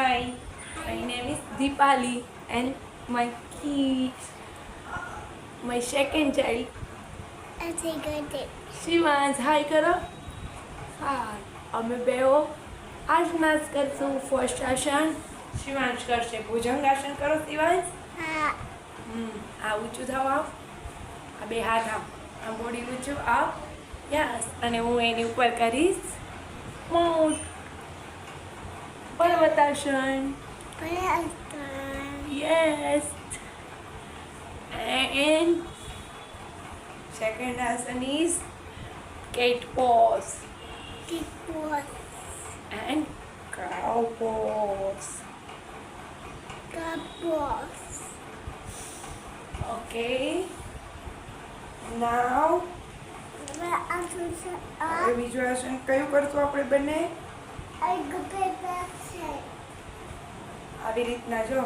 Hi, my name is Deepali and my kid, my second child, I think I did. Shivansh. હાય કરો. હા, અમે બેઓ આજના જ કરશું ફર્સ્ટ આસન. શિવાંશ કરશે ભુજંગાસન. કરો શિવાંશ. આ ઊંચું થાવ. આ બે હાથ આમ બોડી ઊંચું આપ. યસ. અને હું એની ઉપર કરીશ mount parvatasana. Yes. And second asana is cat pose and cow pose. Okay. Now હવે બીજું આસન કયું કરશું આપણે બંને? આવી રીતના જો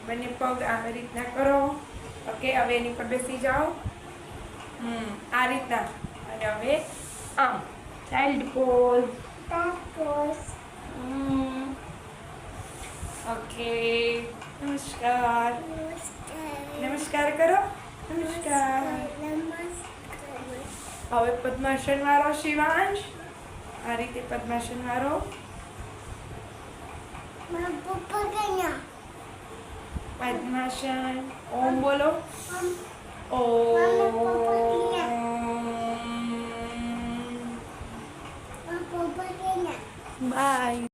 બંને પગ આવી રીતના કરો. ઓકે, હવે એની પર બેસી જાઓ. આ રીતના. અને હવે આમ ચાઇલ્ડ પોઝ. ઓકે, નમસ્કાર. નમસ્કાર કરો. નમસ્કાર. હવે પદ્માસન વાળો શિવાંશ. આ રીતે પદ્માસન વાળો. પદ્માસન. ઓમ બોલો. ઓમ. બાય.